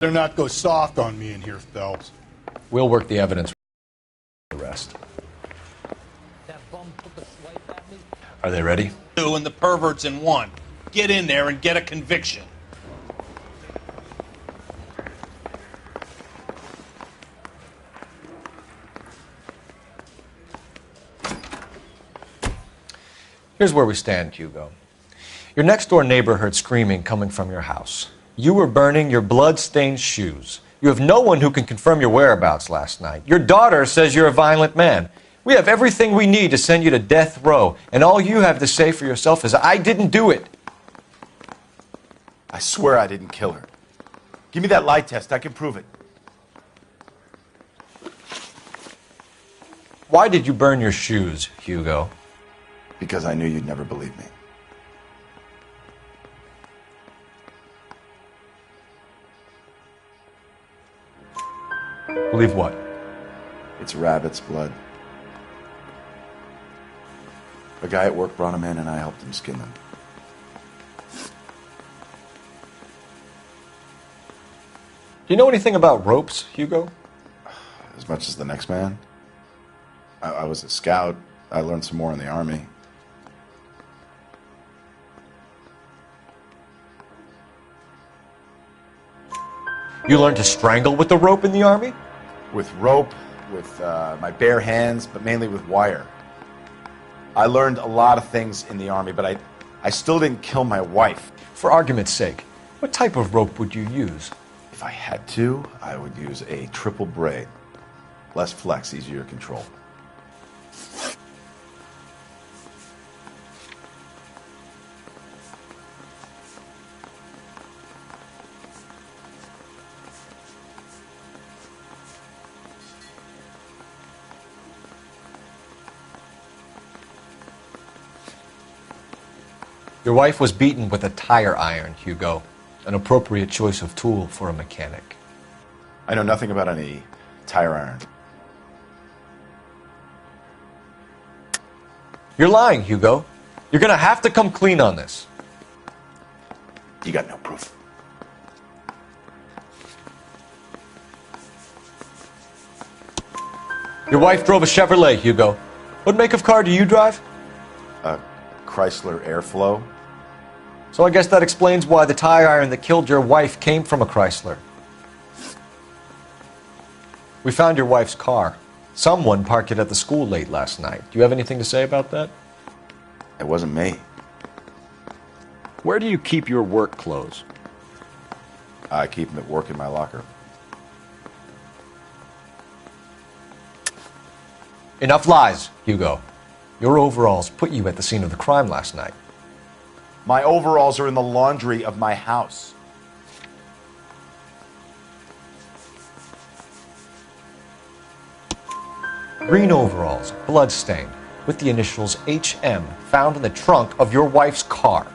Better not go soft on me in here, Phelps. We'll work the evidence. The rest. Are they ready? Two and the perverts in one. Get in there and get a conviction. Here's where we stand, Hugo. Your next-door neighbor heard screaming coming from your house. You were burning your blood-stained shoes. You have no one who can confirm your whereabouts last night. Your daughter says you're a violent man. We have everything we need to send you to death row, and all you have to say for yourself is, I didn't do it. I swear I didn't kill her. Give me that lie test. I can prove it. Why did you burn your shoes, Hugo? Because I knew you'd never believe me. Believe what? It's rabbit's blood. A guy at work brought him in and I helped him skin them. Do you know anything about ropes, Hugo? As much as the next man. I was a scout. I learned some more in the Army. You learned to strangle with the rope in the Army? With rope, with my bare hands, but mainly with wire. I learned a lot of things in the Army, but I still didn't kill my wife. For argument's sake, what type of rope would you use? If I had to, I would use a triple braid. Less flex, easier to control. Your wife was beaten with a tire iron, Hugo. An appropriate choice of tool for a mechanic. I know nothing about any tire iron. You're lying, Hugo. You're gonna have to come clean on this. You got no proof. Your wife drove a Chevrolet, Hugo. What make of car do you drive? A Chrysler Airflow. So I guess that explains why the tire iron that killed your wife came from a Chrysler. We found your wife's car. Someone parked it at the school late last night. Do you have anything to say about that? It wasn't me. Where do you keep your work clothes? I keep them at work in my locker. Enough lies, Hugo. Your overalls put you at the scene of the crime last night. My overalls are in the laundry of my house. Green overalls, bloodstained, with the initials HM found in the trunk of your wife's car.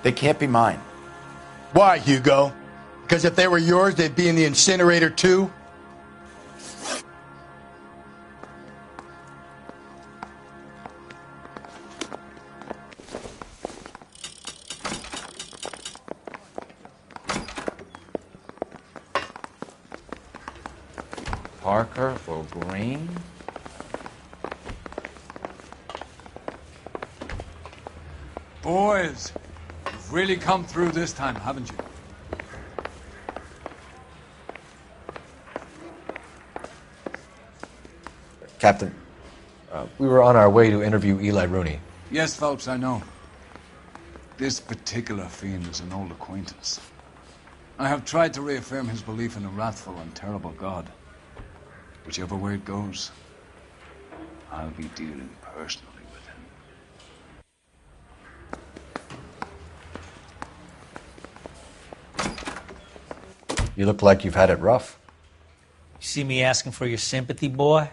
They can't be mine. Why, Hugo? Because if they were yours, they'd be in the incinerator too? Parker or Green? Boys, you've really come through this time, haven't you? Captain, we were on our way to interview Eli Rooney. Yes, Phelps, I know. This particular fiend is an old acquaintance. I have tried to reaffirm his belief in a wrathful and terrible God. Whichever way it goes, I'll be dealing personally with him. You look like you've had it rough. You see me asking for your sympathy, boy?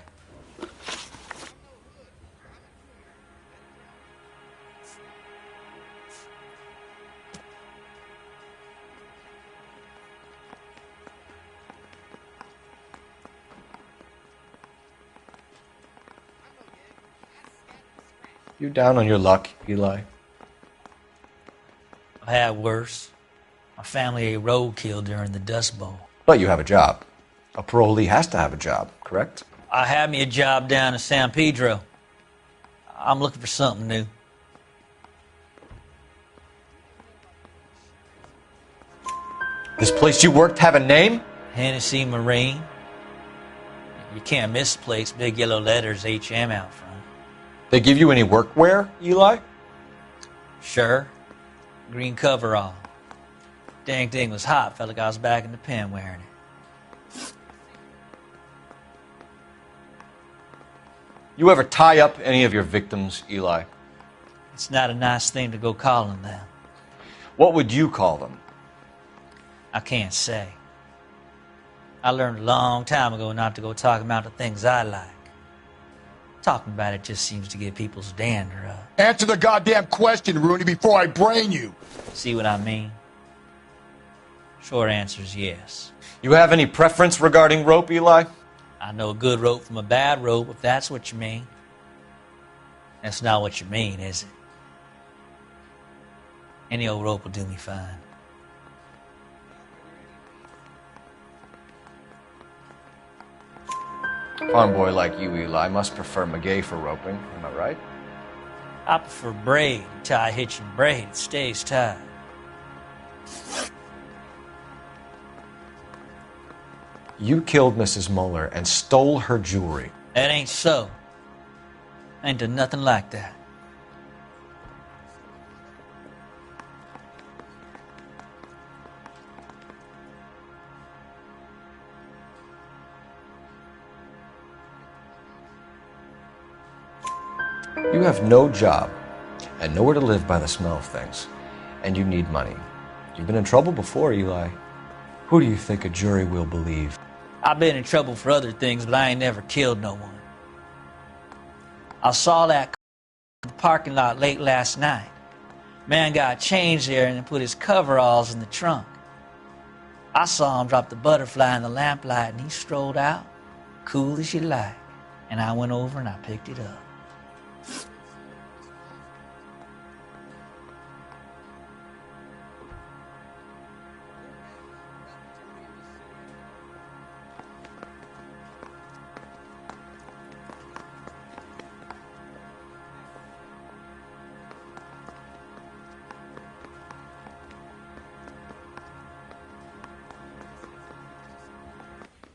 You down on your luck, Eli? I had worse. My family ate roadkill during the Dust Bowl. But you have a job. A parolee has to have a job, correct? I had me a job down in San Pedro. I'm looking for something new. This place you worked have a name? Hennessy Marine. You can't miss the place. Big yellow letters, HM out front. They give you any workwear, Eli? Sure. Green coverall. Dang thing was hot. Felt like I was back in the pen wearing it. You ever tie up any of your victims, Eli? It's not a nice thing to go calling them. What would you call them? I can't say. I learned a long time ago not to go talking about the things I like. Talking about it just seems to get people's dander up. Answer the goddamn question, Rooney, before I brain you. See what I mean? Short answer is yes. You have any preference regarding rope, Eli? I know a good rope from a bad rope, if that's what you mean. That's not what you mean, is it? Any old rope will do me fine. A farm boy like you, Eli, must prefer maguey for roping. Am I right? I prefer braid. Tie a hitch and braid. It stays tied. You killed Mrs. Muller and stole her jewelry. That ain't so. I ain't done nothing like that. You have no job and nowhere to live by the smell of things, and you need money. You've been in trouble before, Eli. Who do you think a jury will believe? I've been in trouble for other things, but I ain't never killed no one. I saw that in the parking lot late last night. Man got changed there and then put his coveralls in the trunk. I saw him drop the butterfly in the lamplight and he strolled out, cool as you like. And I went over and I picked it up.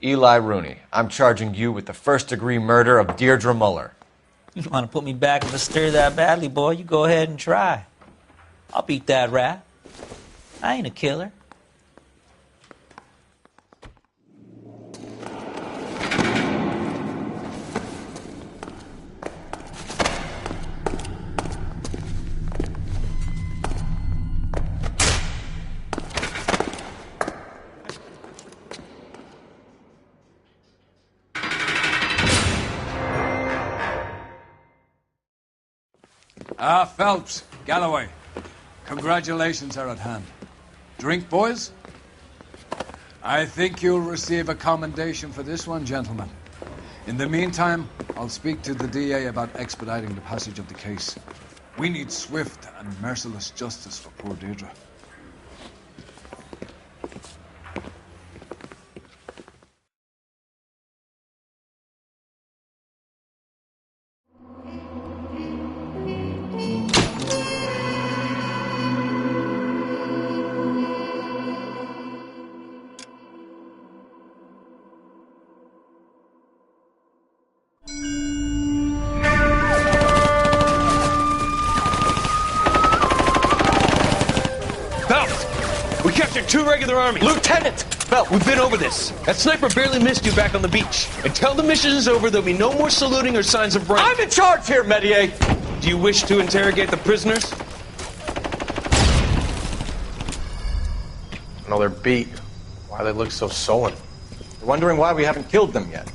Eli Rooney, I'm charging you with the first-degree murder of Deirdre Muller. You want to put me back in the stir that badly, boy? You go ahead and try. I'll beat that rap. I ain't a killer. Phelps, Galloway, congratulations are at hand. Drink, boys? I think you'll receive a commendation for this one, gentlemen. In the meantime, I'll speak to the DA about expediting the passage of the case. We need swift and merciless justice for poor Deirdre. Two regular army. Lieutenant! Phelps, we've been over this. That sniper barely missed you back on the beach. Until the mission is over, there'll be no more saluting or signs of rank. I'm in charge here, Medier! Do you wish to interrogate the prisoners? No, they're beat. Why they look so sullen? You're wondering why we haven't killed them yet.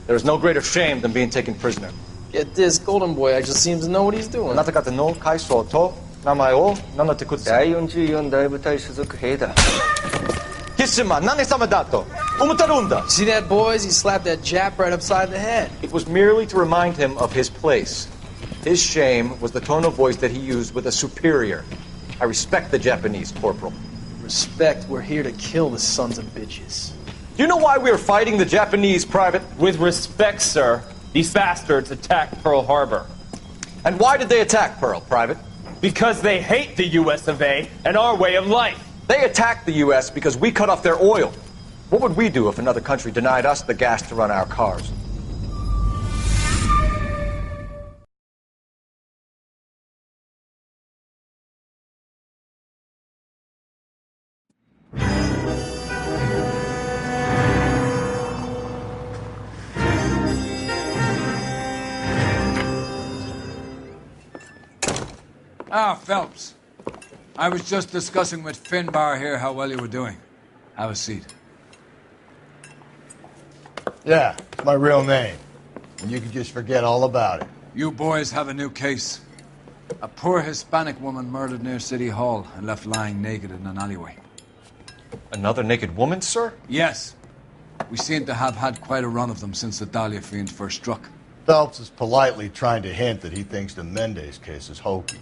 There is no greater shame than being taken prisoner. Get this, Golden Boy actually seems to know what he's doing. あなた方の階層と名前を名乗ってください。第44大部隊所属兵だ。キスマ何様だと思ってるんだ。 See that, boys? He slapped that Jap right upside the head. It was merely to remind him of his place. His shame was the tone of voice that he used with a superior. I respect the Japanese, Corporal. Respect, we're here to kill the sons of bitches. Do you know why we are fighting the Japanese, Private? With respect, sir, these bastards attacked Pearl Harbor. And why did they attack Pearl, Private? Because they hate the US of A and our way of life. They attacked the U.S. because we cut off their oil. What would we do if another country denied us the gas to run our cars? Ah, Phelps. I was just discussing with Finbar here how well you were doing. Have a seat. Yeah, it's my real name. And you can just forget all about it. You boys have a new case. A poor Hispanic woman murdered near City Hall and left lying naked in an alleyway. Another naked woman, sir? Yes. We seem to have had quite a run of them since the Dahlia fiend first struck. Phelps is politely trying to hint that he thinks the Mendez case is hokey.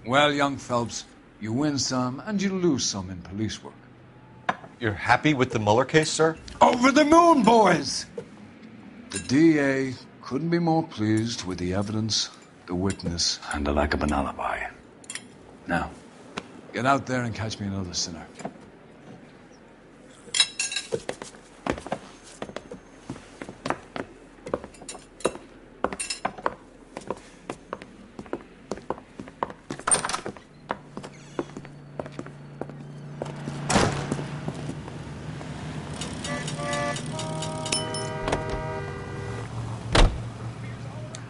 Well, young Phelps, you win some and you lose some in police work. You're happy with the Mueller case, sir? Over the moon, boys! The DA couldn't be more pleased with the evidence, the witness, and the lack of an alibi. Now, get out there and catch me another sinner.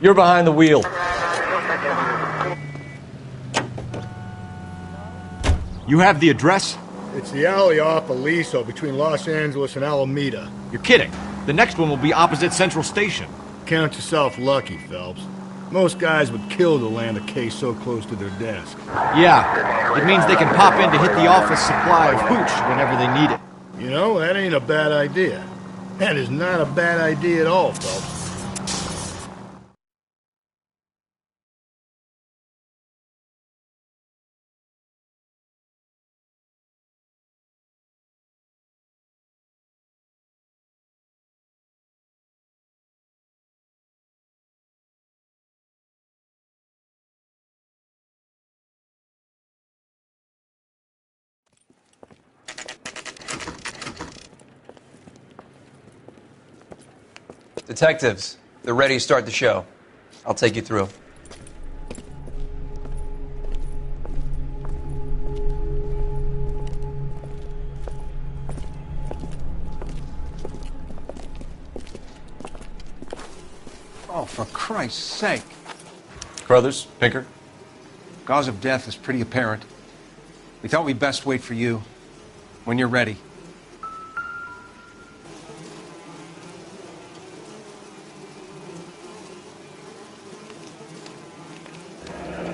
You're behind the wheel. You have the address? It's the alley off Aliso between Los Angeles and Alameda. You're kidding. The next one will be opposite Central Station. Count yourself lucky, Phelps. Most guys would kill to land a case so close to their desk. Yeah, it means they can pop in to hit the office supply of hooch whenever they need it. You know, that ain't a bad idea. That is not a bad idea at all, Phelps. Detectives, they're ready to start the show. I'll take you through. Oh, for Christ's sake. Crothers, Pinker. Cause of death is pretty apparent. We thought we'd best wait for you. When you're ready.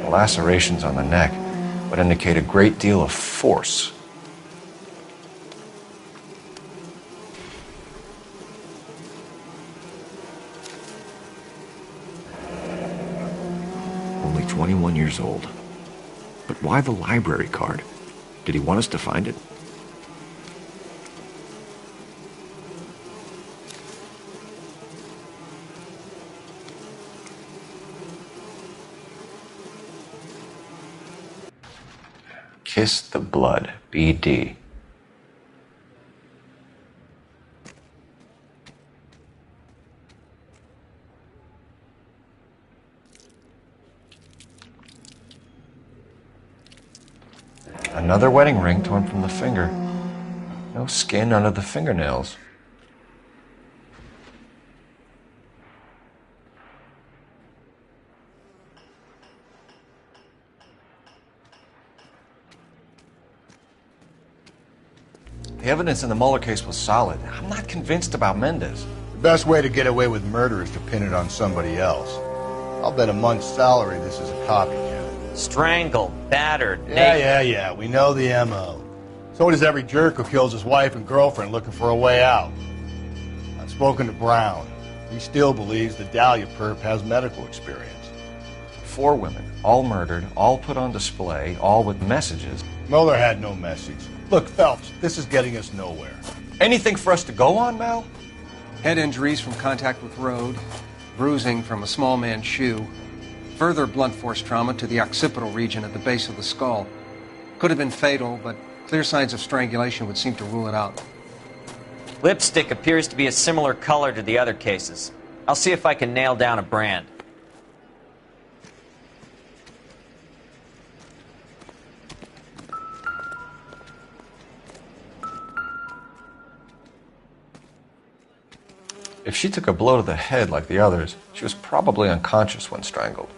Lacerations on the neck would indicate a great deal of force. Only 21 years old. But why the library card? Did he want us to find it? Kiss the Blood, BD. Another wedding ring torn from the finger. No skin under the fingernails. The evidence in the Mueller case was solid. I'm not convinced about Mendez. The best way to get away with murder is to pin it on somebody else. I'll bet a month's salary this is a copycat. Strangled, battered, Yeah, we know the M.O. So does every jerk who kills his wife and girlfriend looking for a way out. I've spoken to Brown. He still believes the Dahlia perp has medical experience. 4 women, all murdered, all put on display, all with messages. Mueller had no message. Look, Phelps, this is getting us nowhere. Anything for us to go on, Mal? Head injuries from contact with road, bruising from a small man's shoe, further blunt force trauma to the occipital region at the base of the skull. Could have been fatal, but clear signs of strangulation would seem to rule it out. Lipstick appears to be a similar color to the other cases. I'll see if I can nail down a brand. If she took a blow to the head like the others, she was probably unconscious when strangled.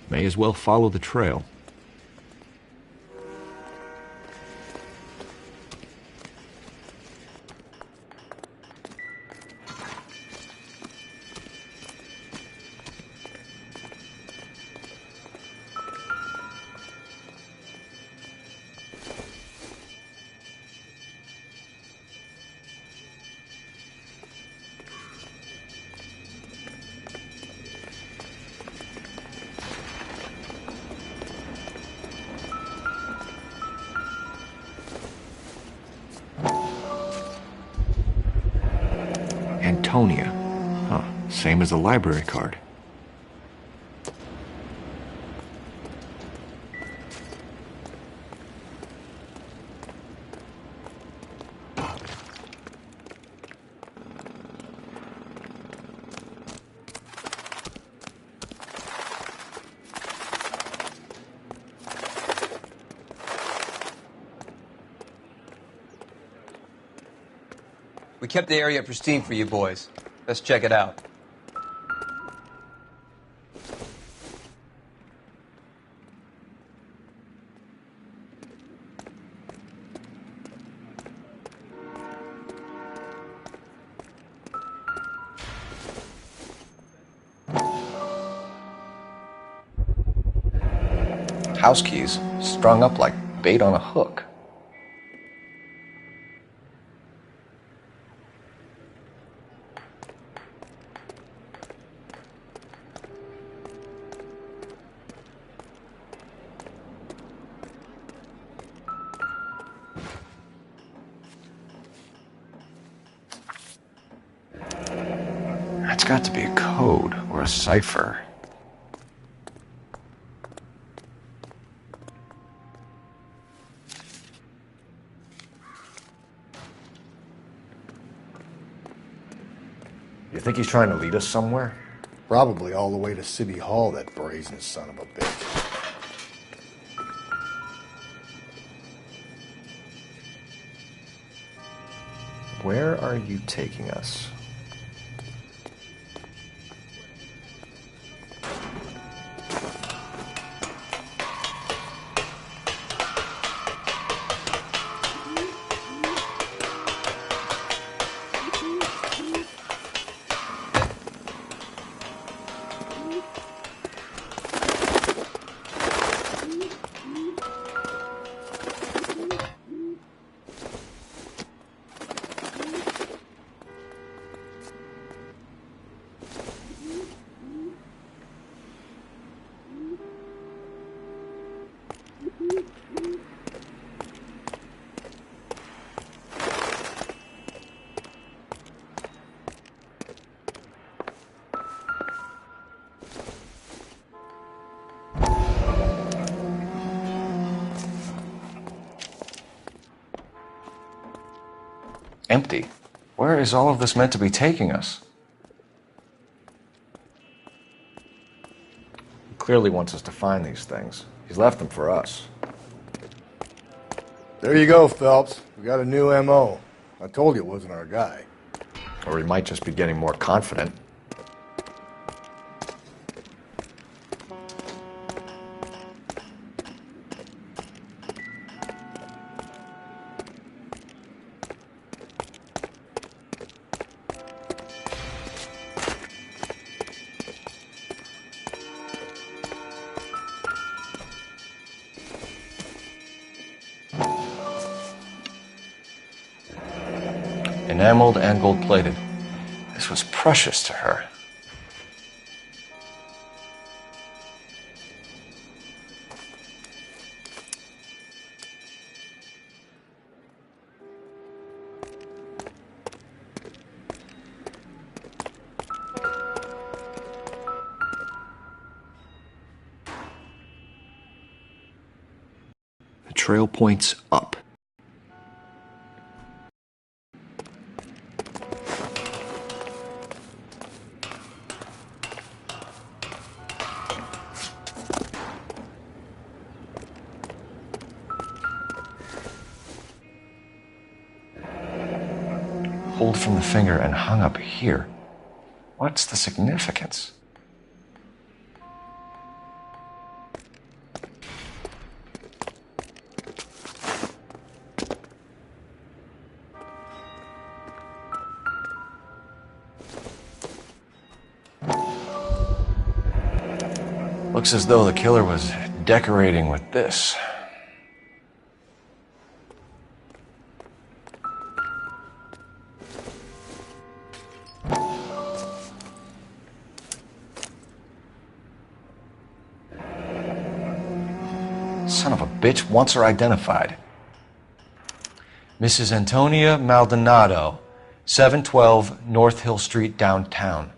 May as well follow the trail. Antonia. Huh. Same as the library card. We kept the area pristine for you boys. Let's check it out. House keys strung up like bait on a hook. That's got to be a code or a cipher. You think he's trying to lead us somewhere? Probably all the way to City Hall, that brazen son of a bitch. Where are you taking us? Empty. Where is all of this meant to be taking us? He clearly wants us to find these things. He's left them for us. There you go, Phelps. We got a new M.O. I told you it wasn't our guy. Or he might just be getting more confident. enameled and gold-plated. This was precious to her. The trail points up. Pulled from the finger and hung up here. What's the significance? Looks as though the killer was decorating with this. Son of a bitch wants her identified. Mrs. Antonia Maldonado, 712 North Hill Street, downtown.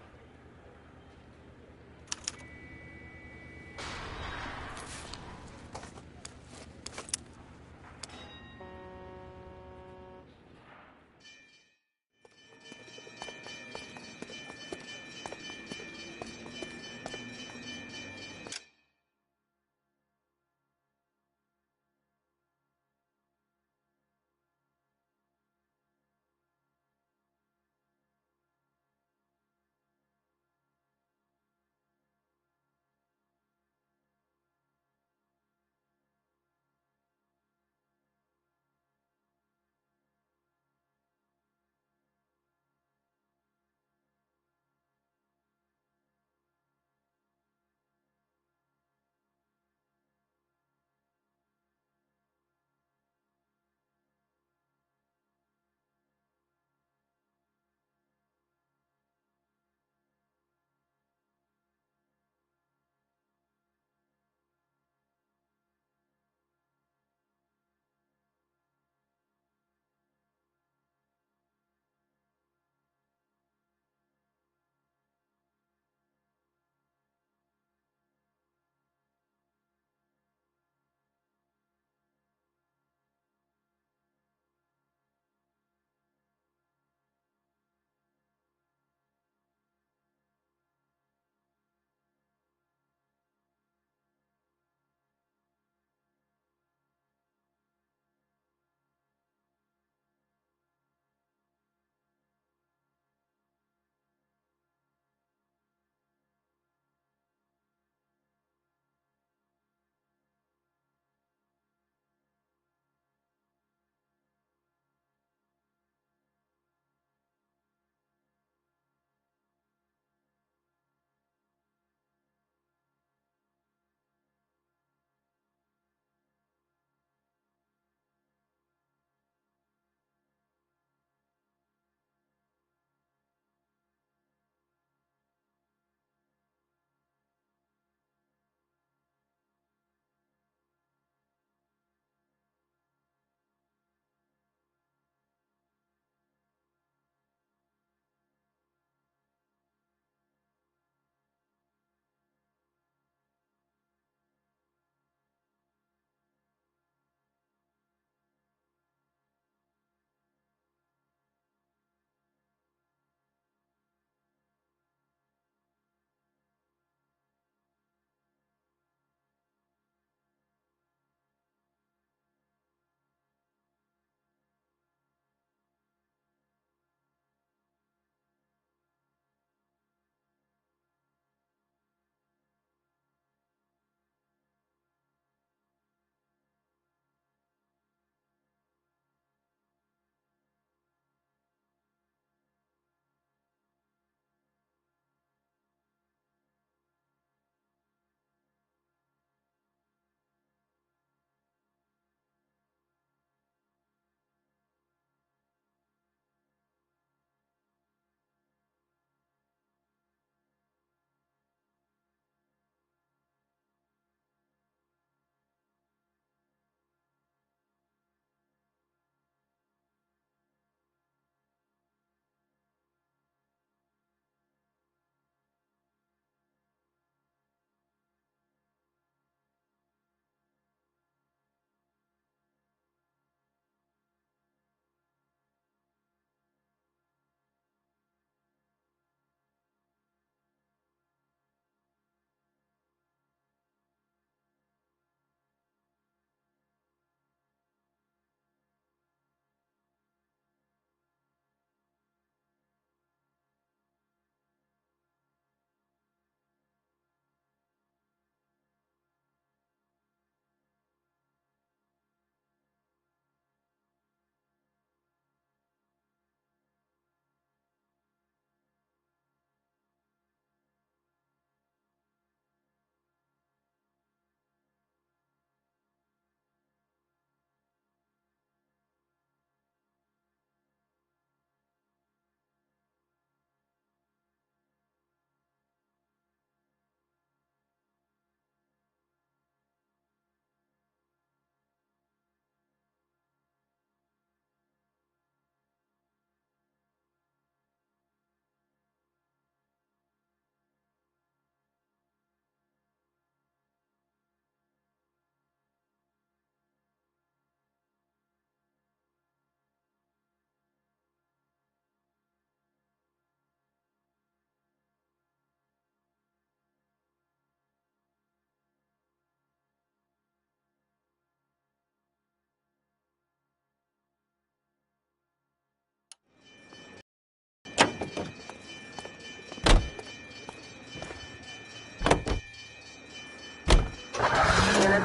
It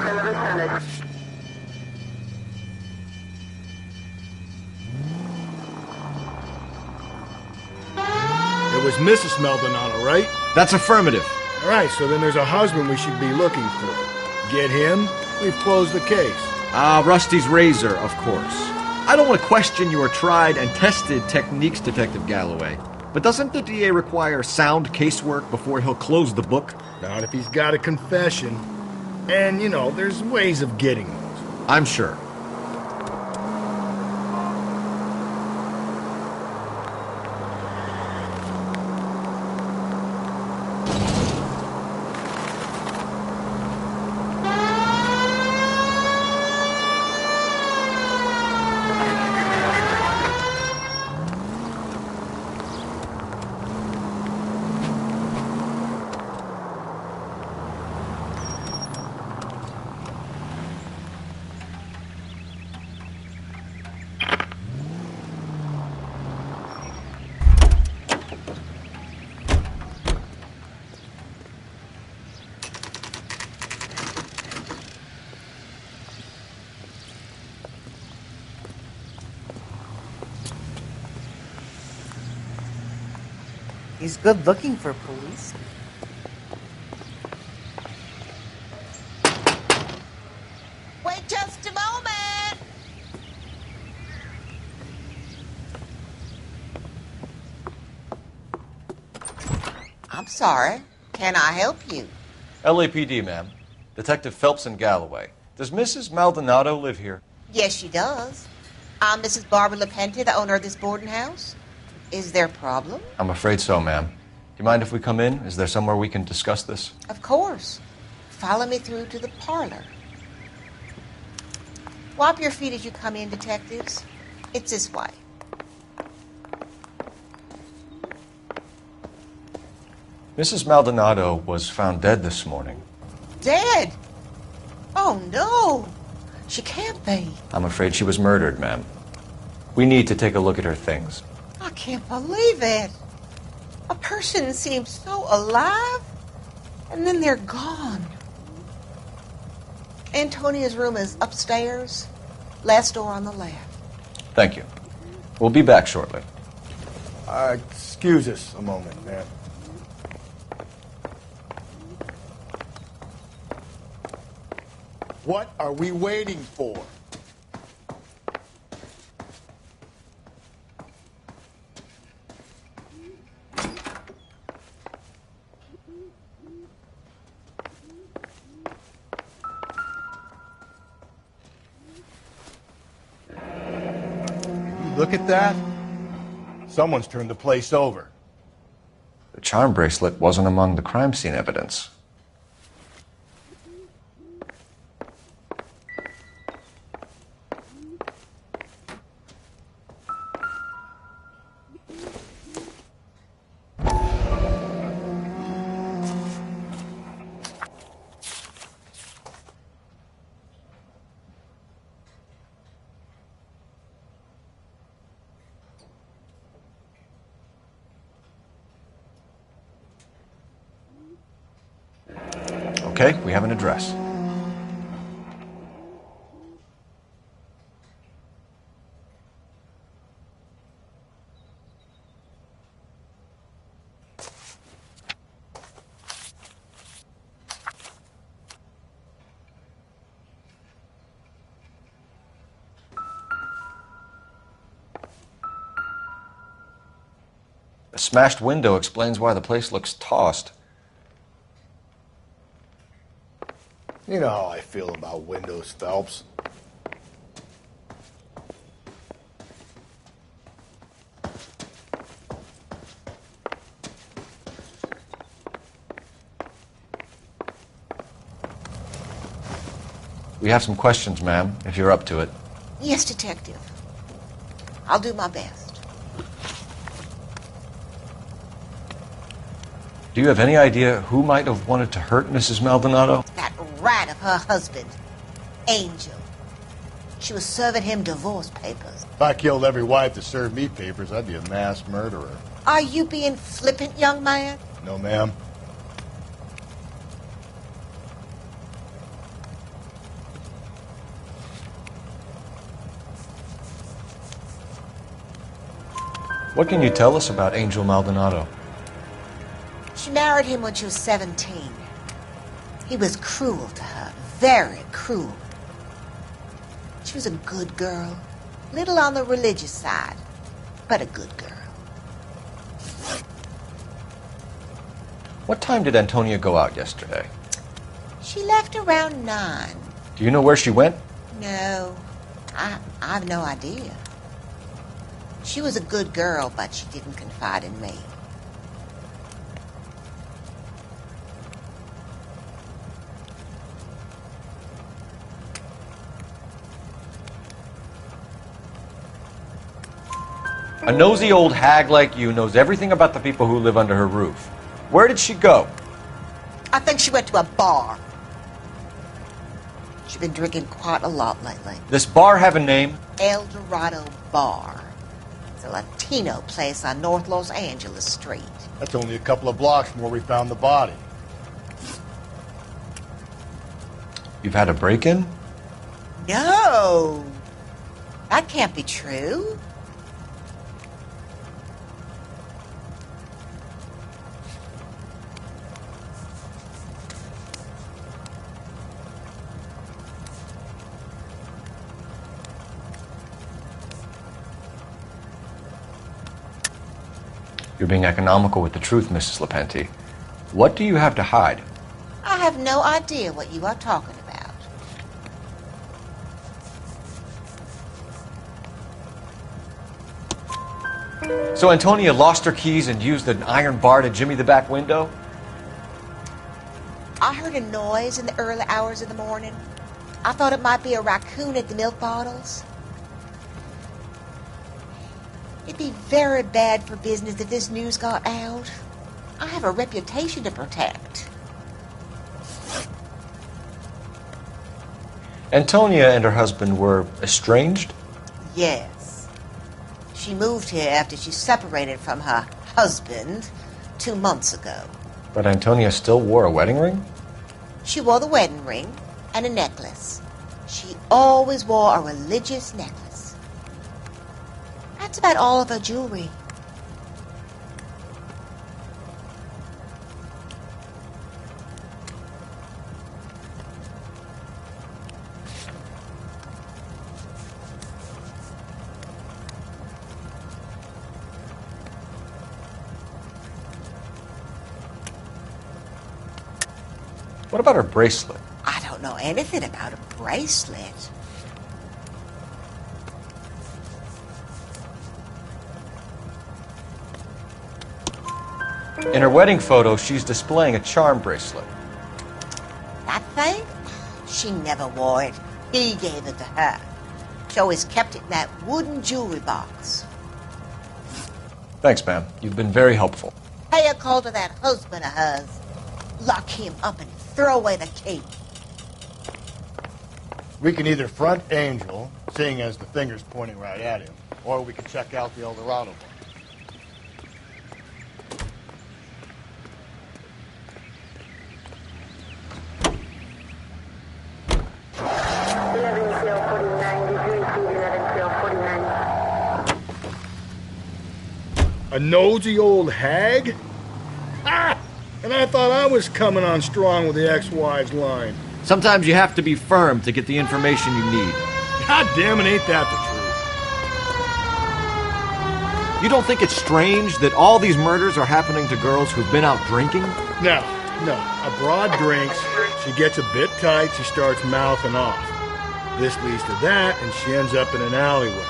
was Mrs. Maldonado, right? That's affirmative. All right, so then there's a husband we should be looking for. Get him, we've closed the case. Rusty's razor, of course. I don't want to question your tried and tested techniques, Detective Galloway. But doesn't the DA require sound casework before he'll close the book? Not if he's got a confession. And, there's ways of getting those. I'm sure. He's good looking for police. Wait just a moment! I'm sorry. Can I help you? LAPD, ma'am. Detective Phelps and Galloway. Does Mrs. Maldonado live here? Yes, she does. I'm Mrs. Barbara LaPente, the owner of this boarding house. Is there a problem? I'm afraid so, ma'am. Do you mind if we come in? Is there somewhere we can discuss this? Of course. Follow me through to the parlor. Wipe your feet as you come in, detectives. It's this way. Mrs. Maldonado was found dead this morning. Dead? Oh, no. She can't be. I'm afraid she was murdered, ma'am. We need to take a look at her things. I can't believe it. A person seems so alive, and then they're gone. Antonia's room is upstairs, last door on the left. Thank you. We'll be back shortly. Excuse us a moment, ma'am. What are we waiting for? Look at that. Someone's turned the place over. The charm bracelet wasn't among the crime scene evidence. Okay, we have an address. A smashed window explains why the place looks tossed. You know how I feel about windows, Phelps. We have some questions, ma'am, if you're up to it. Yes, detective. I'll do my best. Do you have any idea who might have wanted to hurt Mrs. Maldonado? That rat of her husband, Angel. She was serving him divorce papers. If I killed every wife that served me papers, I'd be a mass murderer. Are you being flippant, young man? No, ma'am. What can you tell us about Angel Maldonado? She married him when she was 17. He was cruel to her, very cruel. She was a good girl, little on the religious side, but a good girl. What time did Antonia go out yesterday? She left around 9. Do you know where she went? No, I've no idea. She was a good girl, but she didn't confide in me. A nosy old hag like you knows everything about the people who live under her roof. Where did she go? I think she went to a bar. She's been drinking quite a lot lately. This bar have a name? El Dorado Bar. It's a Latino place on North Los Angeles Street. That's only a couple of blocks from where we found the body. You've had a break-in? No! That can't be true. You're being economical with the truth, Mrs. Lepenti. What do you have to hide? I have no idea what you are talking about. So Antonia lost her keys and used an iron bar to jimmy the back window? I heard a noise in the early hours of the morning. I thought it might be a raccoon at the milk bottles. It'd be very bad for business if this news got out. I have a reputation to protect. Antonia and her husband were estranged? Yes. She moved here after she separated from her husband 2 months ago. But Antonia still wore a wedding ring? She wore the wedding ring and a necklace. She always wore a religious necklace. That's about all of her jewelry. What about her bracelet? I don't know anything about a bracelet. In her wedding photo, she's displaying a charm bracelet. That thing? She never wore it. He gave it to her. She always kept it in that wooden jewelry box. Thanks, ma'am. You've been very helpful. Pay a call to that husband of hers. Lock him up and throw away the key. We can either front Angel, seeing as the finger's pointing right at him, or we can check out the El Dorado bar. A nosy old hag? Ah! And I thought I was coming on strong with the ex-wives line. Sometimes you have to be firm to get the information you need. God damn it, ain't that the truth? You don't think it's strange that all these murders are happening to girls who've been out drinking? No. A broad drinks, she gets a bit tight, she starts mouthing off. This leads to that, and she ends up in an alleyway.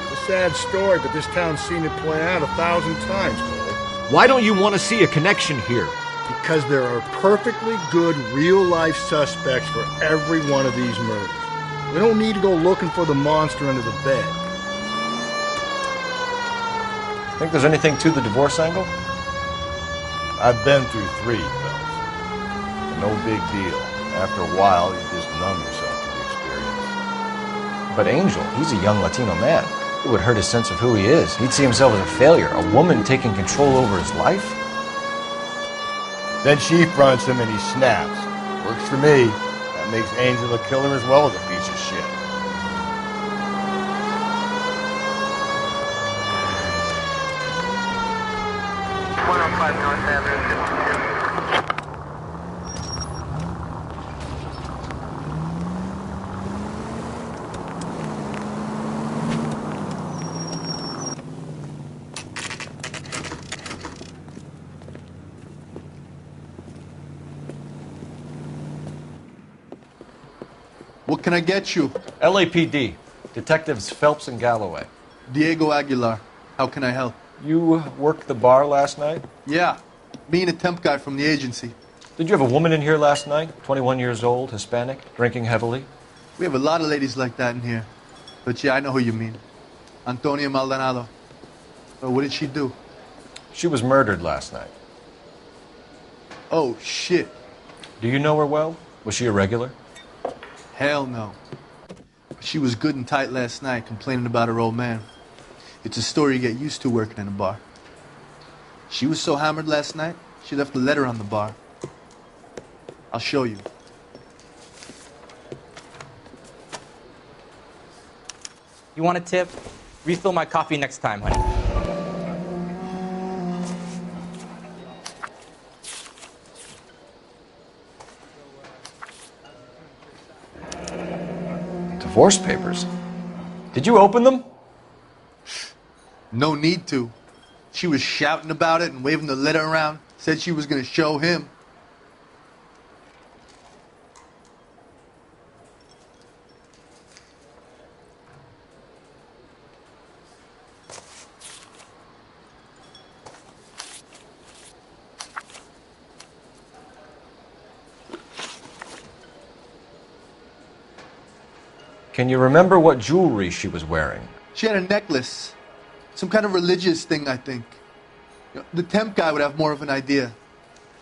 It's a sad story, but this town's seen it play out 1,000 times, Cole. Why don't you want to see a connection here? Because there are perfectly good real-life suspects for every one of these murders. We don't need to go looking for the monster under the bed. Think there's anything to the divorce angle? I've been through 3, fellas. No big deal. After a while, you just numb yourself to the experience. But Angel, he's a young Latino man. It would hurt his sense of who he is. He'd see himself as a failure, a woman taking control over his life. Then she fronts him and he snaps. Works for me. That makes Angel a killer as well as a piece of shit. What can I get you? LAPD. Detectives Phelps and Galloway. Diego Aguilar. How can I help? You worked the bar last night? Yeah. Me and a temp guy from the agency. Did you have a woman in here last night? 21 years old, Hispanic, drinking heavily? We have a lot of ladies like that in here. But yeah, I know who you mean. Antonia Maldonado. What did she do? She was murdered last night. Oh, shit. Do you know her well? Was she a regular? Hell no. She was good and tight last night, complaining about her old man. It's a story you get used to working in a bar. She was so hammered last night, she left a letter on the bar. I'll show you. You want a tip? Refill my coffee next time, honey. Divorce papers? Did you open them? No need to. She was shouting about it and waving the letter around. Said she was going to show him. Can you remember what jewelry she was wearing? She had a necklace. Some kind of religious thing, I think. The temp guy would have more of an idea.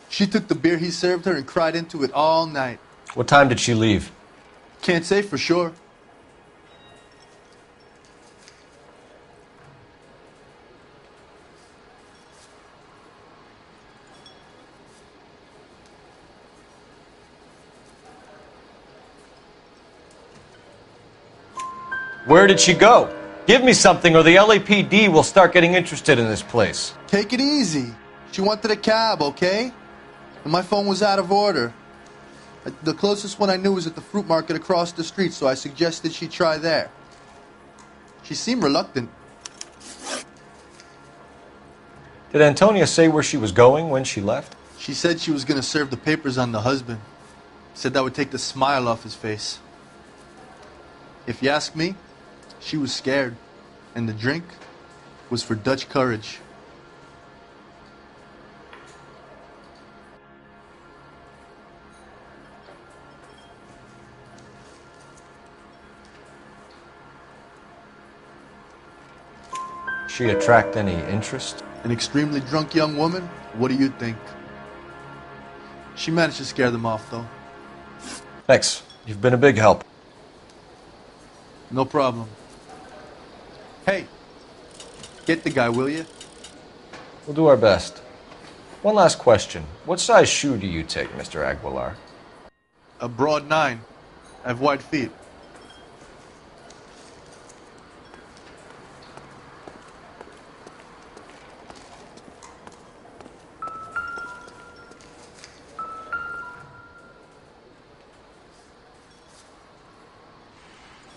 She took the beer he served her and cried into it all night. What time did she leave? Can't say for sure. Where did she go? Give me something or the LAPD will start getting interested in this place. Take it easy. She wanted a cab, okay? And my phone was out of order. The closest one I knew was at the fruit market across the street, so I suggested she try there. She seemed reluctant. Did Antonia say where she was going when she left? She said she was going to serve the papers on the husband. Said that would take the smile off his face. If you ask me, she was scared, and the drink was for Dutch courage. She attract any interest? An extremely drunk young woman? What do you think? She managed to scare them off, though. Thanks. You've been a big help. No problem. Hey, get the guy, will you? We'll do our best. One last question. What size shoe do you take, Mr. Aguilar? A broad 9. I have wide feet.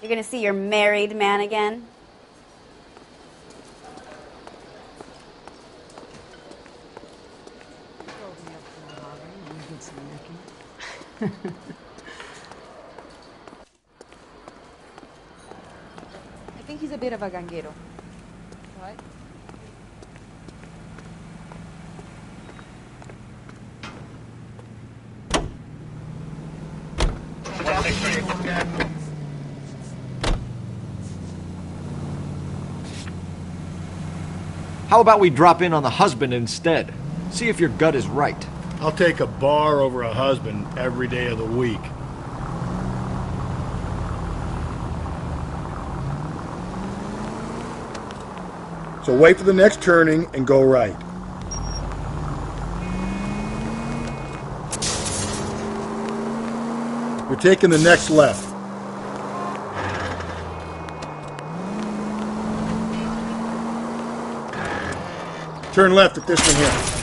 You're gonna see your married man again? I think he's a bit of a ganguero. What? How about we drop in on the husband instead? See if your gut is right. I'll take a bar over a husband every day of the week. So wait for the next turning and go right. You're taking the next left. Turn left at this one here.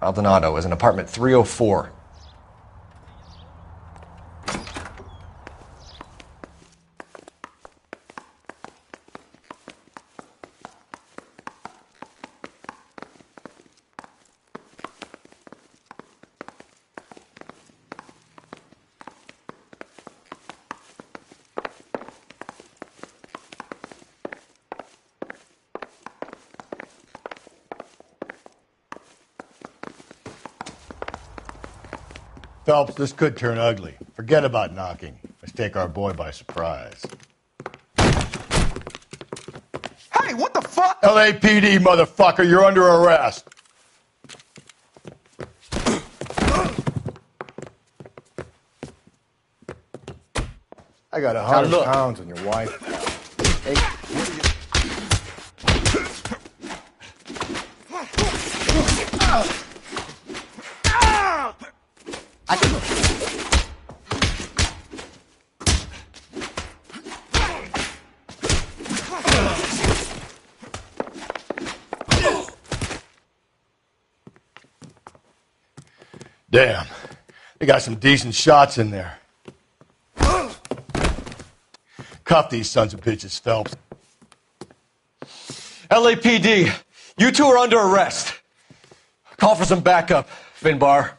Maldonado is in apartment 304. Phelps, this could turn ugly. Forget about knocking. Let's take our boy by surprise. Hey, what the fuck? LAPD, motherfucker, you're under arrest. I got 100 pounds on your wife. Hey, damn, they got some decent shots in there. Cuff these sons of bitches, Phelps. LAPD, you two are under arrest. Call for some backup, Finbar.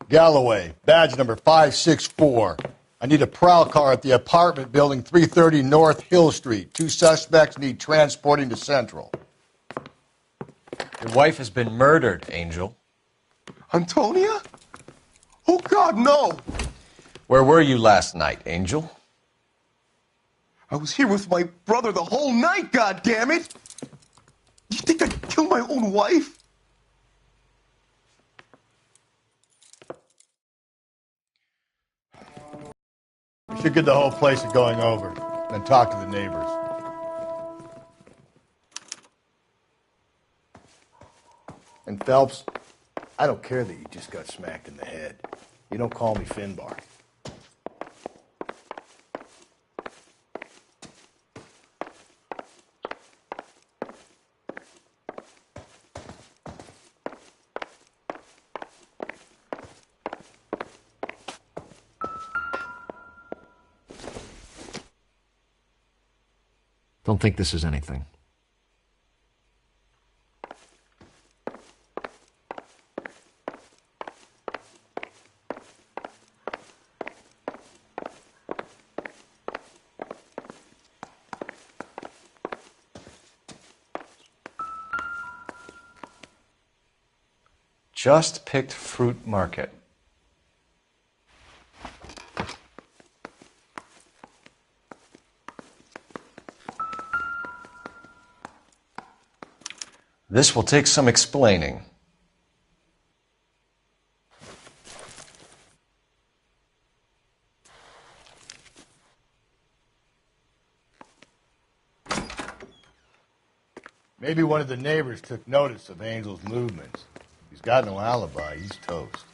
Galloway, badge number 564. I need a prowl car at the apartment building 330 North Hill Street. 2 suspects need transporting to Central. Your wife has been murdered, Angel. Antonia? Oh, God, no! Where were you last night, Angel? I was here with my brother the whole night, goddammit! You think I'd kill my own wife? We should get the whole place a going over, then talk to the neighbors. And Phelps, I don't care that you just got smacked in the head. You don't call me Finbar. Don't think this is anything. Just picked fruit market. This will take some explaining. Maybe one of the neighbors took notice of Angel's movements. He's got no alibi. He's toast.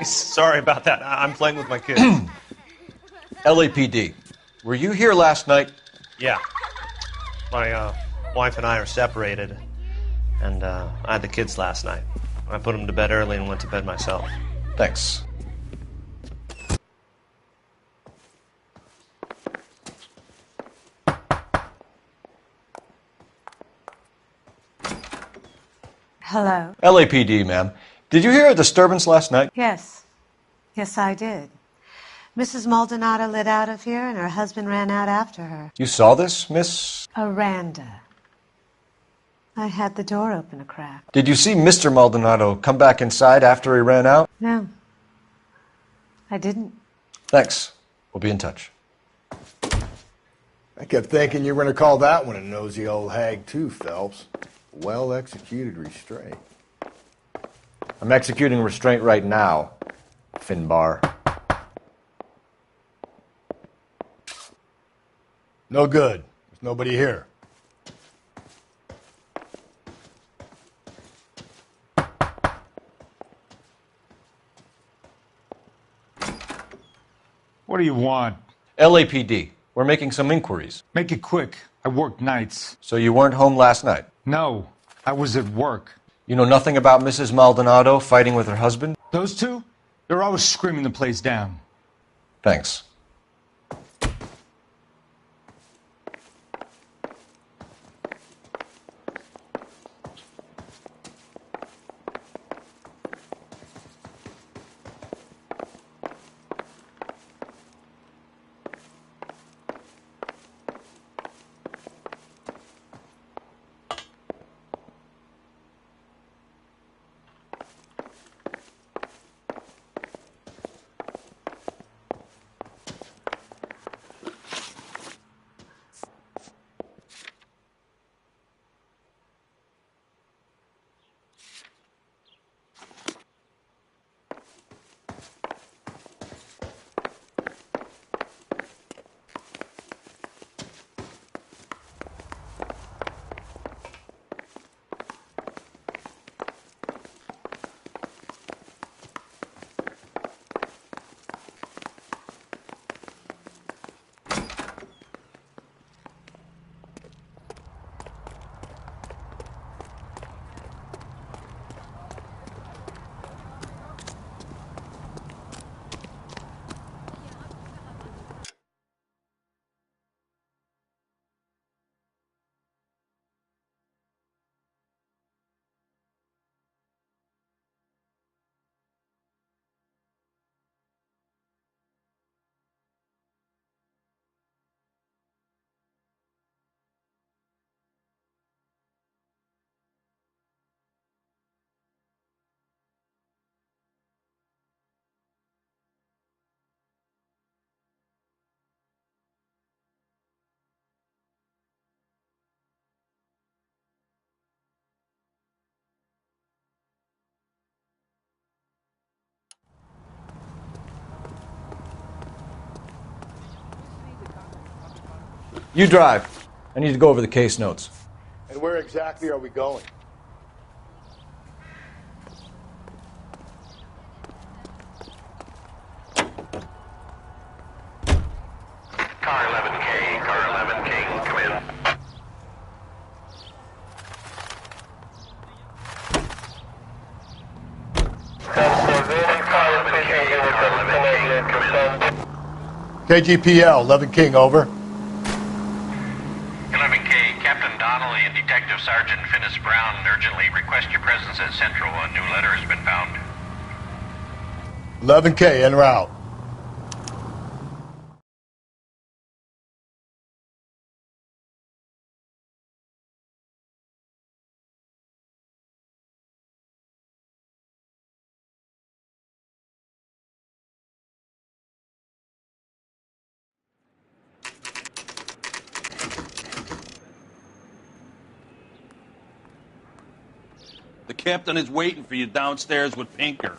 Sorry about that. I'm playing with my kids. LAPD, were you here last night? Yeah. My wife and I are separated, and I had the kids last night. I put them to bed early and went to bed myself. Thanks. Hello? LAPD, ma'am. Did you hear a disturbance last night? Yes. Yes, I did. Mrs. Maldonado lit out of here, and her husband ran out after her. You saw this, Miss? Aranda. I had the door open a crack. Did you see Mr. Maldonado come back inside after he ran out? No. I didn't. Thanks. We'll be in touch. I kept thinking you were going to call that one a nosy old hag too, Phelps. Well-executed restraint. I'm executing restraint right now, Finbar. No good. There's nobody here. What do you want? LAPD. We're making some inquiries. Make it quick. I work nights. So you weren't home last night? No, I was at work. You know nothing about Mrs. Maldonado fighting with her husband? Those two? They're always screaming the place down. Thanks. You drive. I need to go over the case notes. And where exactly are we going? Car 11K, come in. KGPL, 11 King, over. 11K, Captain Donnelly and Detective Sergeant Finnis Brown urgently request your presence at Central. A new letter has been found. 11K, en route. The captain is waiting for you downstairs with Pinker.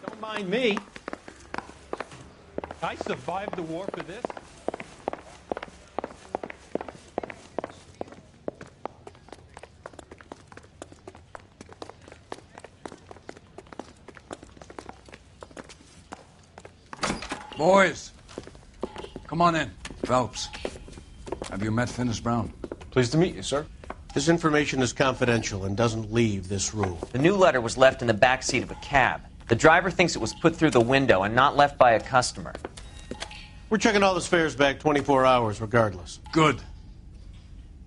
Don't mind me. I survived the war for this. Boys, come on in. Phelps, have you met Finnis Brown? Pleased to meet you, sir. This information is confidential and doesn't leave this room. The new letter was left in the back seat of a cab. The driver thinks it was put through the window and not left by a customer. We're checking all the spares back 24 hours regardless. Good.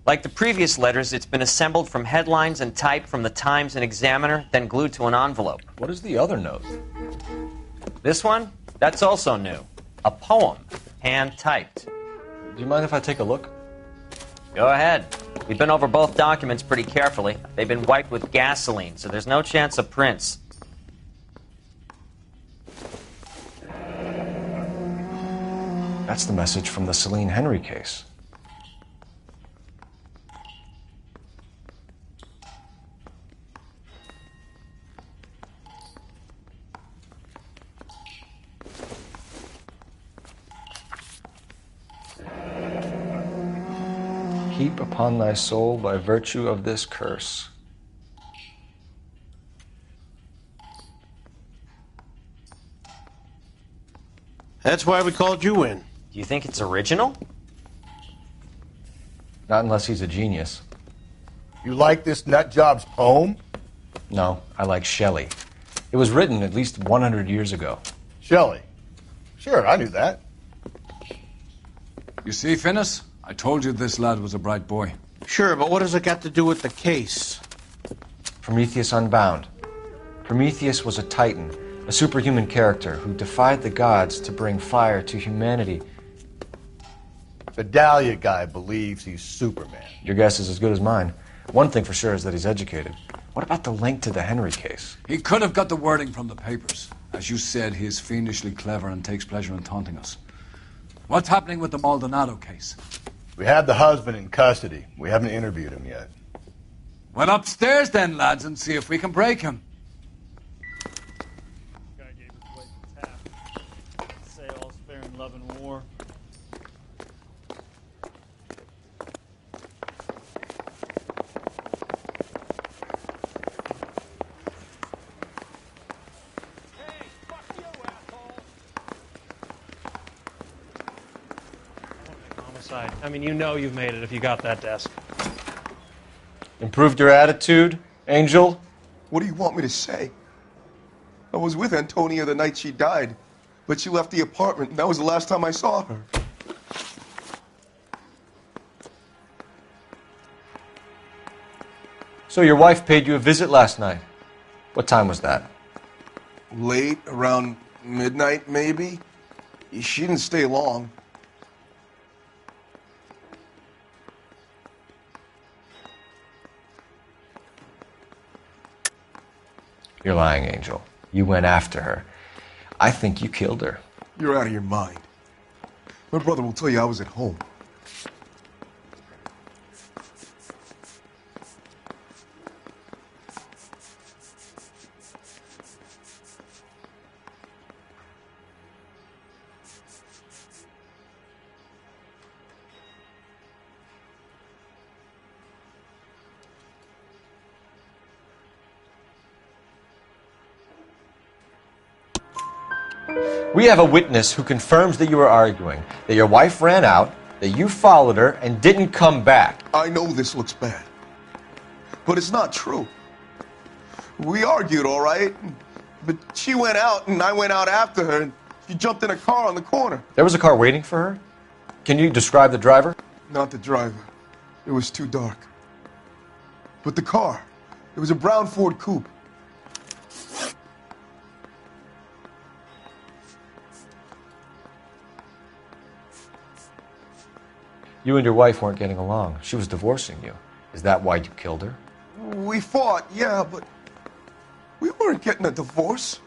Like the previous letters, it's been assembled from headlines and typed from the Times and Examiner, then glued to an envelope. What is the other note? This one? That's also new. A poem, hand-typed. Do you mind if I take a look? Go ahead. We've been over both documents pretty carefully. They've been wiped with gasoline, so there's no chance of prints. That's the message from the Celine Henry case. Heap upon thy soul by virtue of this curse. That's why we called you in. Do you think it's original? Not unless he's a genius. You like this nutjob's poem? No, I like Shelley. It was written at least 100 years ago. Shelley? Sure, I knew that. You see, Finnis? I told you this lad was a bright boy. Sure, but what has it got to do with the case? Prometheus Unbound. Prometheus was a titan, a superhuman character who defied the gods to bring fire to humanity. The Dahlia guy believes he's Superman. Your guess is as good as mine. One thing for sure is that he's educated. What about the link to the Henry case? He could have got the wording from the papers. As you said, he is fiendishly clever and takes pleasure in taunting us. What's happening with the Maldonado case? We have the husband in custody. We haven't interviewed him yet. Well, upstairs then, lads, and see if we can break him. Guy gave his wife a tap. Say all's fair in love and war. I mean, you know you've made it if you got that desk. Improved your attitude, Angel? What do you want me to say? I was with Antonia the night she died, but she left the apartment, and that was the last time I saw her. So your wife paid you a visit last night. What time was that? Late, around midnight, maybe? She didn't stay long. You're lying, Angel. You went after her. I think you killed her. You're out of your mind. My brother will tell you I was at home. We have a witness who confirms that you were arguing, that your wife ran out, that you followed her, and didn't come back. I know this looks bad, but it's not true. We argued, all right, but she went out and I went out after her, and she jumped in a car on the corner. There was a car waiting for her? Can you describe the driver? Not the driver. It was too dark. But the car, it was a brown Ford Coupe. You and your wife weren't getting along. She was divorcing you. Is that why you killed her? We fought, yeah, but we weren't getting a divorce.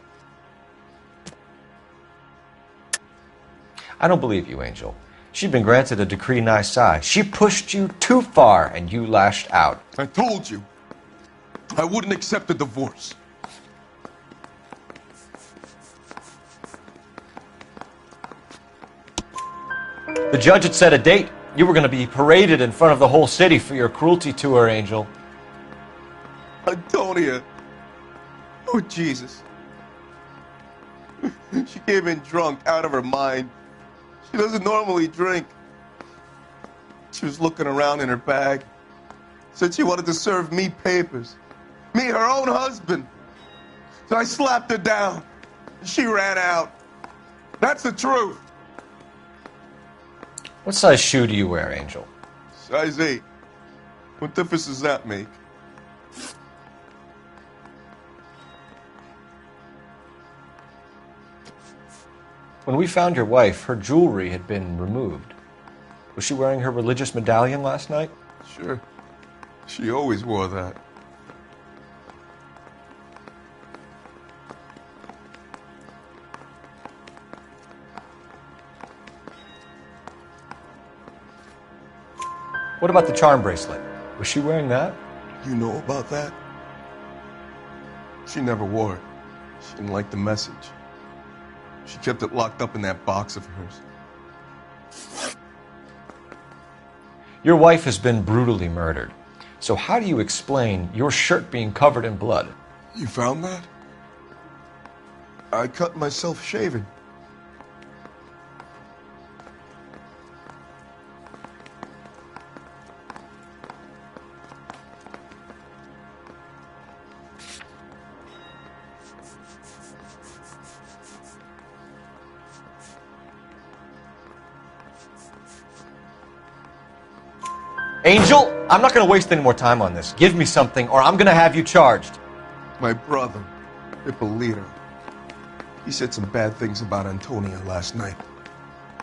I don't believe you, Angel. She'd been granted a decree nisi. She pushed you too far, and you lashed out. I told you, I wouldn't accept a divorce. The judge had set a date. You were going to be paraded in front of the whole city for your cruelty to her, Angel. Antonia. Oh, Jesus. She came in drunk, out of her mind. She doesn't normally drink. She was looking around in her bag. Said she wanted to serve me papers. Me, her own husband. So I slapped her down. She ran out. That's the truth. What size shoe do you wear, Angel? Size 8. What difference does that make? When we found your wife, her jewelry had been removed. Was she wearing her religious medallion last night? Sure. She always wore that. What about the charm bracelet? Was she wearing that? You know about that? She never wore it. She didn't like the message. She kept it locked up in that box of hers. Your wife has been brutally murdered. So how do you explain your shirt being covered in blood? You found that? I cut myself shaving. Angel, I'm not going to waste any more time on this. Give me something or I'm going to have you charged. My brother, Ippolito, he said some bad things about Antonia last night.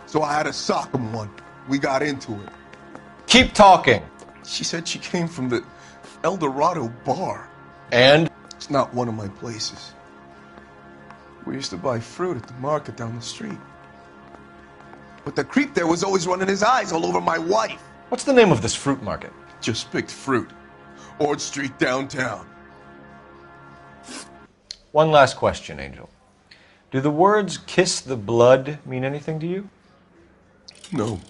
So I had to sock him one. We got into it. Keep talking. She said she came from the El Dorado bar. And? It's not one of my places. We used to buy fruit at the market down the street. But the creep there was always running his eyes all over my wife. What's the name of this fruit market? Just picked fruit. Ord Street downtown. One last question, Angel. Do the words kiss the blood mean anything to you? No.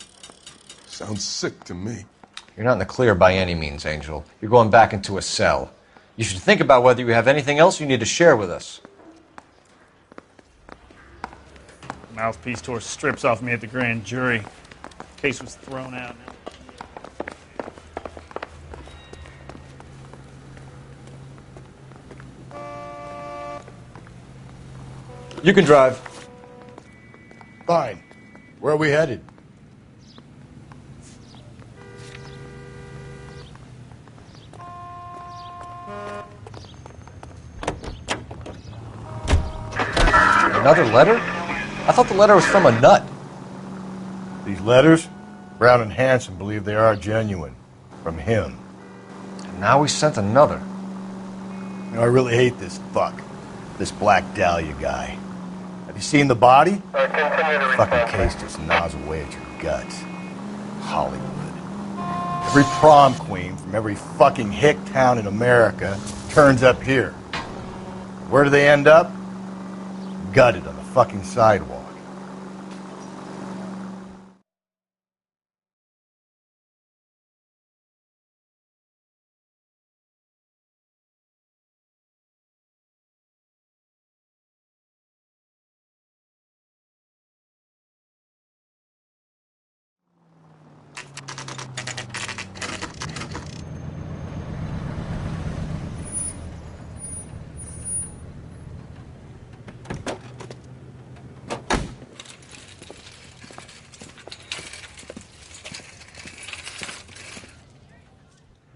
Sounds sick to me. You're not in the clear by any means, Angel. You're going back into a cell. You should think about whether you have anything else you need to share with us. Mouthpiece tore strips off me at the grand jury. Case was thrown out. You can drive. Fine. Where are we headed? Another letter? I thought the letter was from a nut. These letters? Brown and Hanson believe they are genuine. From him. And now we sent another. You know, I really hate this fuck. This Black Dahlia guy. Have you seen the body? Fucking case just gnaws away at your guts. Hollywood. Every prom queen from every fucking hick town in America turns up here. Where do they end up? Gutted on the fucking sidewalk.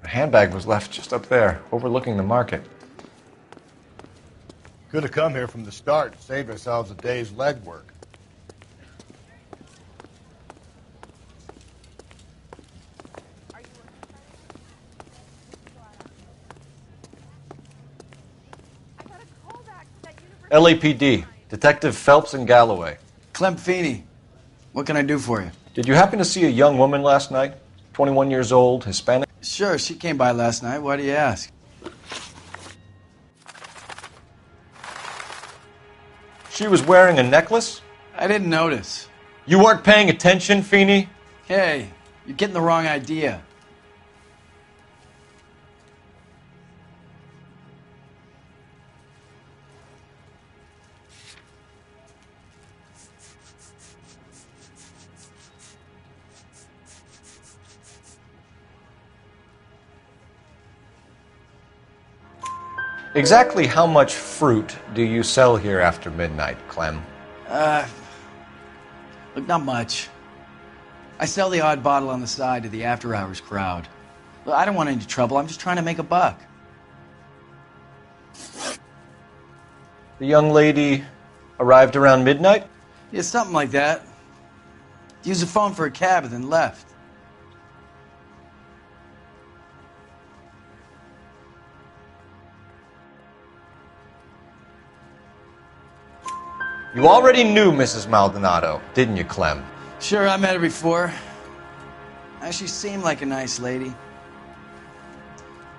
The handbag was left just up there, overlooking the market. Could have come here from the start and saved ourselves a day's legwork. LAPD, Detective Phelps and Galloway. Clem Feeney, what can I do for you? Did you happen to see a young woman last night? 21 years old, Hispanic? Sure, she came by last night. Why do you ask? She was wearing a necklace? I didn't notice. You weren't paying attention, Feeney? Hey, you're getting the wrong idea. Exactly how much fruit do you sell here after midnight, Clem? Look, not much. I sell the odd bottle on the side to the after-hours crowd. Well, I don't want any trouble. I'm just trying to make a buck. The young lady arrived around midnight? Yeah, something like that. Used the phone for a cab and then left. You already knew Mrs. Maldonado, didn't you, Clem? Sure, I met her before. She seemed like a nice lady.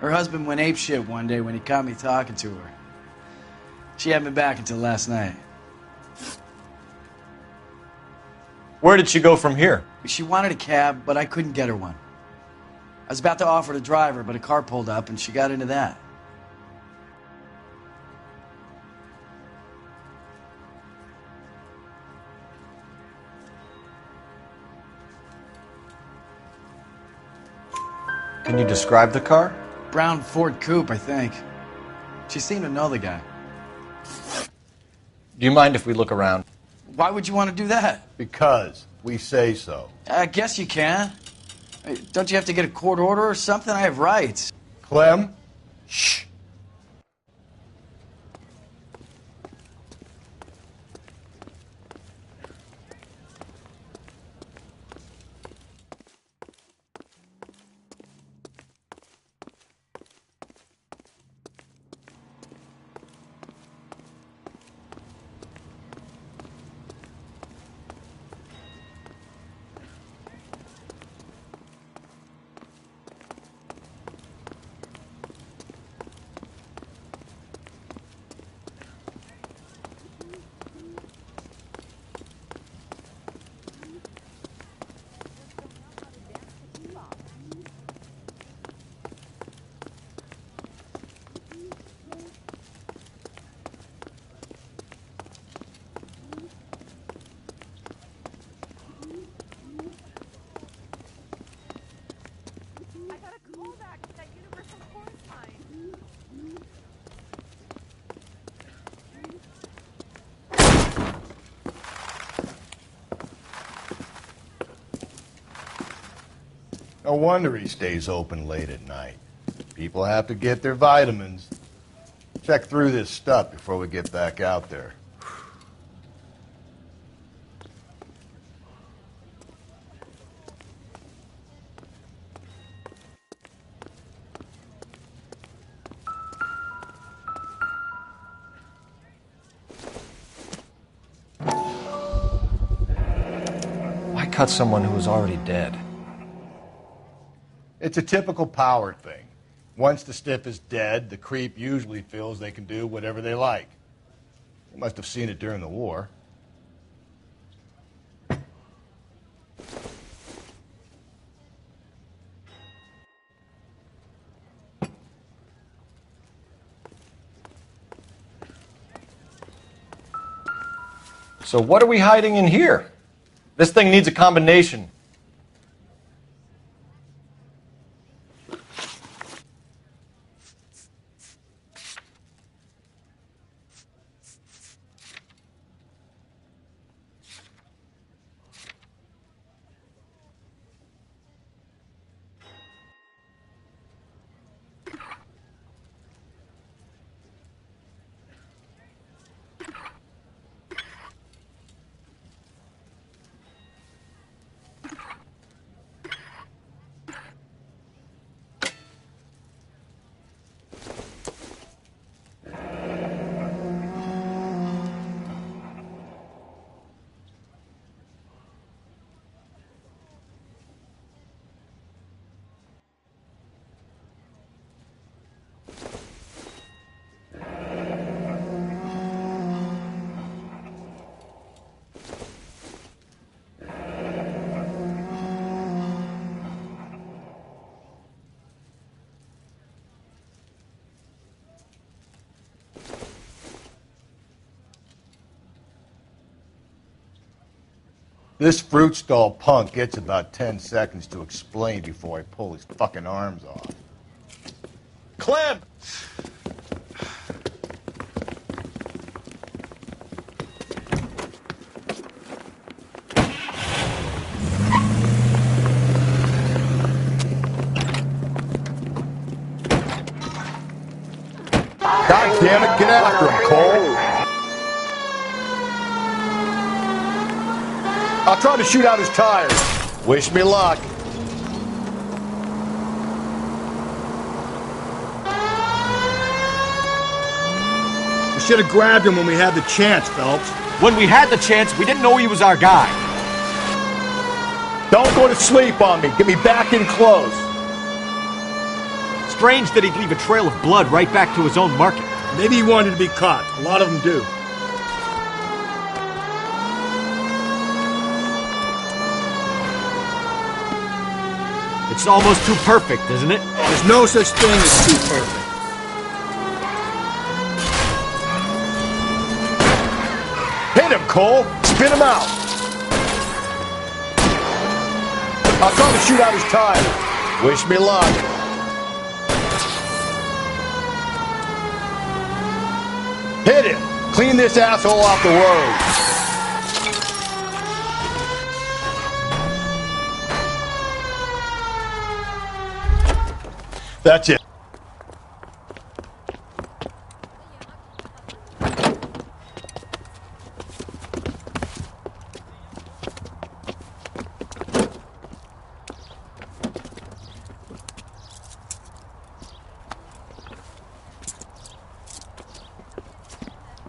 Her husband went apeshit one day when he caught me talking to her. She had me back until last night. Where did she go from here? She wanted a cab, but I couldn't get her one. I was about to offer to drive her, but a car pulled up and she got into that. Can you describe the car? Brown Ford Coupe, I think. She seemed to know the guy. Do you mind if we look around? Why would you want to do that? Because we say so. I guess you can. Don't you have to get a court order or something? I have rights. Clem? Shh. No wonder he stays open late at night. People have to get their vitamins. Check through this stuff before we get back out there. Why cut someone who was already dead? It's a typical power thing. Once the stiff is dead, the creep usually feels they can do whatever they like. You must have seen it during the war. So what are we hiding in here? This thing needs a combination. This fruit stall punk gets about 10 seconds to explain before I pull his fucking arms off. Clem! God damn it, get after him, Cole! I'll try to shoot out his tires. Wish me luck. We should have grabbed him when we had the chance, Phelps. When we had the chance, we didn't know he was our guy. Don't go to sleep on me. Get me back in close. Strange that he'd leave a trail of blood right back to his own market. Maybe he wanted to be caught. A lot of them do. It's almost too perfect, isn't it? There's no such thing as too perfect. Hit him, Cole! Spin him out! I'll come to shoot out his tire. Wish me luck. Hit him! Clean this asshole off the road. That's it.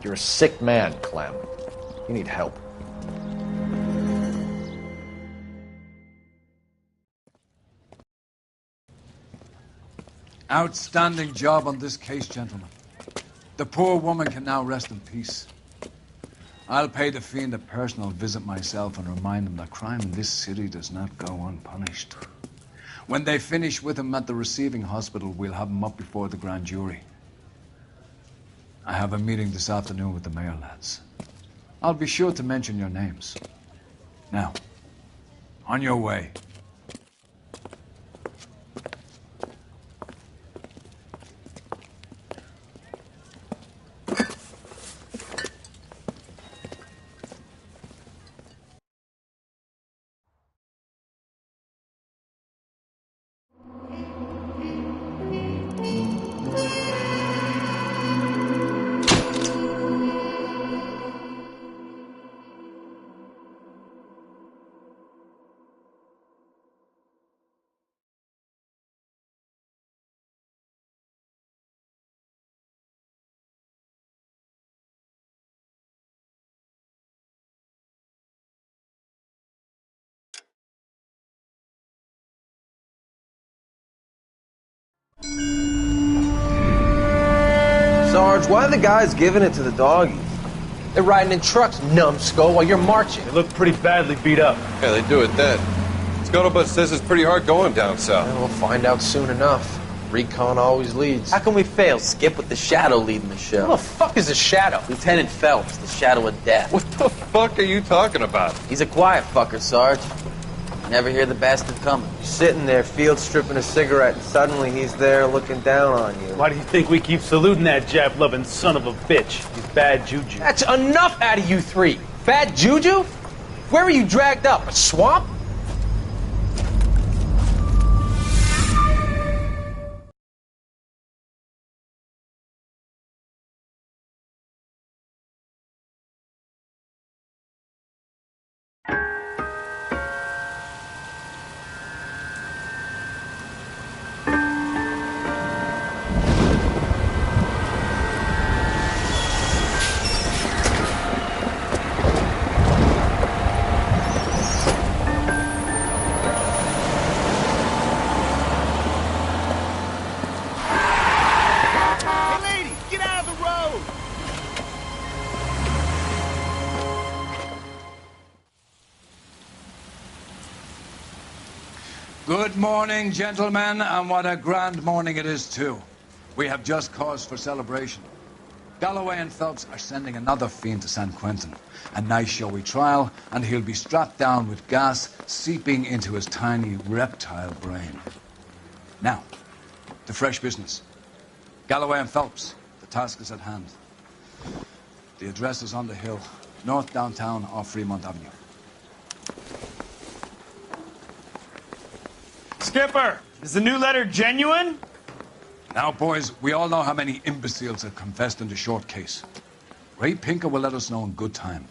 You're a sick man, Clem. You need help. Outstanding job on this case, gentlemen. The poor woman can now rest in peace. I'll pay the fiend a personal visit myself and remind him that crime in this city does not go unpunished. When they finish with him at the receiving hospital, we'll have him up before the grand jury. I have a meeting this afternoon with the mayor lads. I'll be sure to mention your names. Now, on your way. Sarge, why are the guys giving it to the doggies? They're riding in trucks, numbskull, while you're marching. They look pretty badly beat up. Yeah, they do it then. Scuttlebutt says it's pretty hard going down south. Yeah, we'll find out soon enough. Recon always leads. How can we fail, Skip, with the Shadow leading the show? Who the fuck is the Shadow? Lieutenant Phelps, the Shadow of Death. What the fuck are you talking about? He's a quiet fucker, Sarge. Never hear the bastard coming. You're sitting there, field stripping a cigarette, and suddenly he's there looking down on you. Why do you think we keep saluting that Jap-loving son of a bitch? He's bad juju. That's enough out of you three. Bad juju? Where were you dragged up? A swamp? Good morning, gentlemen, and what a grand morning it is, too. We have just cause for celebration. Galloway and Phelps are sending another fiend to San Quentin. A nice showy trial, and he'll be strapped down with gas seeping into his tiny reptile brain. Now, to fresh business. Galloway and Phelps, the task is at hand. The address is on the hill, north downtown off Fremont Avenue. Skipper, is the new letter genuine? Now, boys, we all know how many imbeciles have confessed in the short case. Ray Pinker will let us know in good time.